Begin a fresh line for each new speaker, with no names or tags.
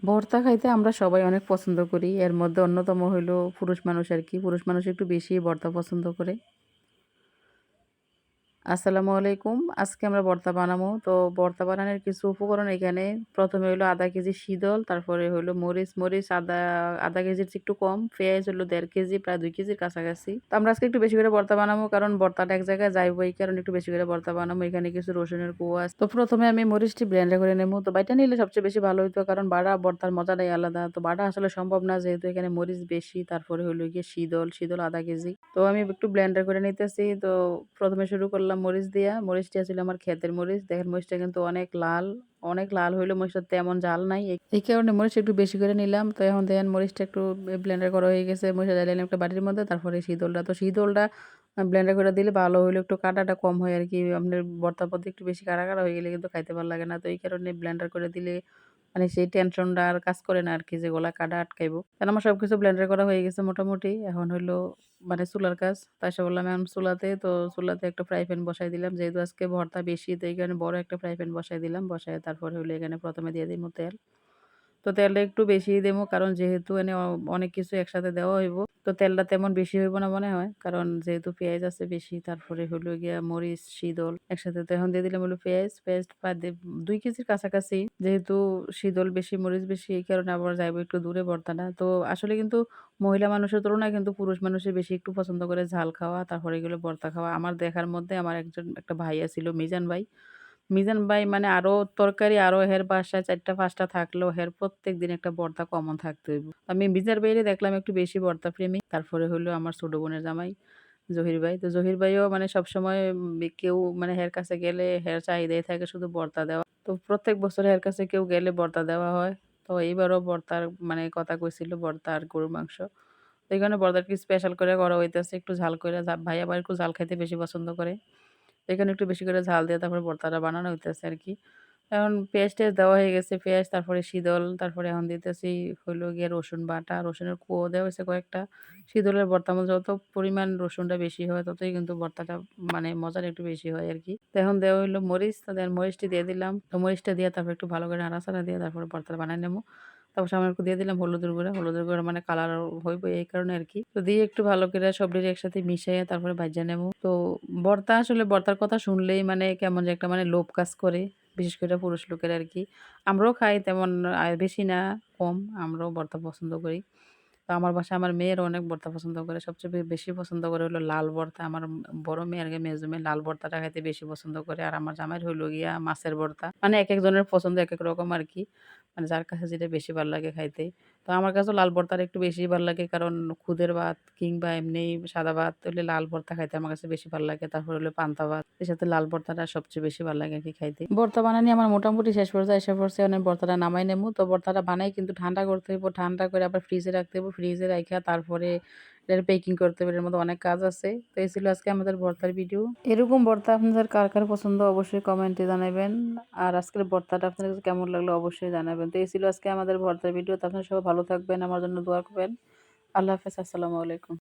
ভর্তা খাইতে আমরা সবাই অনেক পছন্দ করি। এর মধ্যে অন্যতম হইলো পুরুষ মানুষ আরকি। পুরুষ মানুষ একটু বেশিই ভর্তা পছন্দ করে। আসসালামু আলাইকুম। আজকে আমরা ভর্তা বানাবো। তো ভর্তা বানানোর কিছু উপকরণ এখানে। ১ম এ হইলো ০.৫ কেজি শীদল, তারপরে হইলো মরিচ আধা কেজির চেয়ে একটু কম। পেঁয়াজ হইলো ১.৫ কেজি, প্রায় ২ কেজির কাছাকাছি। তো আমরা আজকে একটু বেশি করে ভর্তা বানাবো কারণ ভর্তাটা এক জায়গায় যাইবো, এই কারণে একটু বেশি করে ভর্তা বানাবো। এখানে কিছু রসুনের কোয়া আছে। তো ১ম এ আমি মরিচটি ব্লেন্ডার করে নেবো। তো বাইটা নিলে সবচেয়ে বেশি ভালো হইতো কারণ বাটা ভর্তার মজাটাই আলাদা। তো বাটা আসলে সম্ভব না যেহেতু এখানে মরিচ বেশি। তারপরে হইলো গিয়ে শীদল ০.৫ কেজি। তো আমি একটু ব্লেন্ডার করে নিতেছি। তো ১ম এ শুরু করলাম মরিচ দিয়া। মরিচটা ছিল আমার ক্ষেতের মরিচ। দেখেন মরিচটা কিন্তু অনেক লাল হইলেও মরিচটা তেমন ঝাল নাই। এই কারণে মরিচটা একটু বেশি করে নিলাম। তো এখন দেখেন মরিচটা একটু ব্লেন্ডার করা হয়ে গেছে। মরিচটা ঢাইলাম একটা বাটির মধ্যে। তারপরে শীতলটা ব্লেন্ডার করে দিলে ভালো হইলো, একটু কাঁটাটা কম হয় আরকি। আপনার ভর্তার প্রতি একটু বেশি কাড়া হয়ে গেলে কিন্তু খাইতে ভাল লাগে না। তো এই কারণে ব্লেন্ডার করে দিলে মানে সেই টেনশনটা আর কাজ করে না আরকি যে গলায় কাঁটা আটকাইবো। কারণ আমার সবকিছু ব্লেন্ডার করা হয়ে গেছে মোটামুটি। এখন হইলো মানে চুলার কাজ। তো আইসা বললাম এখন চুলাতে একটা ফ্রাই প্যান বসাই দিলাম। যেহেতু আজকে ভর্তা বেশি তো এই কারণে বড় একটা ফ্রাই প্যান বসাই দিলাম। বসায় তারপরে হইলো এখানে ১ম এ দিয়ে দিমু তেল। তো তেলটা একটু বেশিই দেবো কারণ যেহেতু এনে অনেক কিছু একসাথে দেওয়া হইব। তো তেলটা তেমন বেশি হইব না মনে হয়। কারণ যেহেতু পেঁয়াজ আছে বেশি, তারপরে হইলো গিয়া মরিচ, শীদল একসাথে। তো এখন দিয়ে দিলাম হলো পেঁয়াজ। পেঁয়াজ প্রায় ২ কেজির কাছাকাছি। যেহেতু শীদল বেশি, মরিচ বেশি এই কারণে আবার যাইবো একটু দূরে ভর্তাটা। তো আসলে কিন্তু মহিলা মানুষের তুলনায় কিন্তু পুরুষ মানুষই বেশি একটু পছন্দ করে ঝাল খাওয়া, তারপরে এগুলো ভর্তা খাওয়া। আমার দেখার মধ্যে আমার একটা ভাইয়া ছিল মিজান ভাই। মিজান ভাই মানে আরো তরকারি আরো হের বাসায় ৪ টা ৫ টা থাকলেও হের প্রত্যেকদিন একটা ভর্তা কমন থাকতে হইব। আমি মিজান ভাইরে দেখলাম একটু বেশি ভর্তা প্রেমী। তারপরে হইলো আমার ছোট বোনের জামাই জহির ভাই। তো জহির ভাইও মানে সবসময় কেউ মানে হের কাছে গেলে হের চাহিদাই থাকে শুধু ভর্তা দেওয়া। তো প্রত্যেক বছর হের কাছে কেউ গেলে ভর্তা দেওয়া হয়। তো এইবারও ভর্তার মানে কথা কইছিল ভর্তা আর গরুর মাংস। তো এখানে ভর্তাটা একটু স্পেশাল করে করা হইতেছে একটু ঝাল কইরা। ভাই আবার একটু ঝাল খাইতে বেশি পছন্দ করে। তো এখানে একটু বেশি করে ঝাল দিয়ে তারপরে ভর্তাটা বানানো হইতেছে আরকি। এখন পেঁয়াজ-টেয়াজ দেওয়া হয়ে গেছে। পেঁয়াজ, তারপরে শীদল, তারপরে এখন দিতেছি হইলো গিয়ে রসুন বাটা, রসুনের কোয়া দেওয়া হইছে কয়েকটা। শীদলের ভর্তার মধ্যে যত পরিমাণ রসুনটা বেশি হয় ততই কিন্তু ভর্তাটা মানে মজাটা একটু বেশি হয় আরকি। তো এখন দেওয়া হইলো মরিচ, তো দেন মরিচটি দিয়ে দিলাম। তো মরিচটা দিয়ে তারপর একটু ভালো করে নাড়াচাড়া দিয়ে তারপরে ভর্তাটা বানায় নেবো। তারপর সামান্য একটু দিয়ে দিলাম হলুদের গুঁড়া। হলুদের গুঁড়া মানে কালার হইব এই কারণে আরকি। তো দিয়ে একটু ভালো করে সবজিটা একসাথে মিশাইয়া তারপরে ভাইজা নেবো। তো ভর্তার কথা শুনলেই মানে কেমন যে একটা মানে লোভ কাজ করে। বিশেষ করে পুরুষ লোকের আরকি। আমরাও খাই তেমন বেশি না, কম। আমরাও ভর্তা পছন্দ করি। তো আমার বাসায় আমার মেয়েরও অনেক ভর্তা পছন্দ করে। সবচেয়ে বেশি পছন্দ করে হলো লাল ভর্তা। আমার বড় মেয়ে আর মেজো মেয়ে লাল ভর্তাটা খাইতে বেশি পছন্দ করে। আর আমার জামাইয়ের হইলো গিয়া মাছের ভর্তা। মানে একেকজনের পছন্দ একেক রকম আরকি। মানে যার কাছে যেটা বেশি ভাল লাগে খাইতে। তো আমার কাছেও লাল ভর্তাটা একটু বেশিই ভাল লাগে কারণ খুদের ভাত কিংবা এমনি সাদা ভাত হইলে লাল ভর্তা খাইতে আমার কাছে বেশি ভাল লাগে। তারপর হলো পান্তা ভাত। এর সাথে লাল ভর্তাটা সবচেয়ে বেশি ভাল লাগে আরকি খাইতে। ভর্তা বানানি আমার মোটামুটি শেষ পর্যায়ে এসে পড়ছে। এখন আমি ভর্তাটা নামাই নেমু। তো ভর্তাটা বানাই কিন্তু ঠান্ডা করতে হইব। ঠান্ডা করে আবার ফ্রিজে রাখতে হইব। ফ্রিজে রাইখা তারপরে এটার পেকিং করতে হবে। এর মধ্যে অনেক কাজ আছে। তো এই ছিল আজকে আমাদের ভর্তার ভিডিও। এরকম ভর্তা আপনাদের কার পছন্দ অবশ্যই কমেন্টে জানাবেন। আর আজকের ভর্তাটা আপনাদের কাছে কেমন লাগলো অবশ্যই জানাবেন। তো এই ছিল আজকে আমাদের ভর্তার ভিডিও। তো আপনারা সবাই ভালো থাকবেন। আমার জন্য দোয়া করবেন। আল্লাহ হাফেজ। আসসালামু আলাইকুম।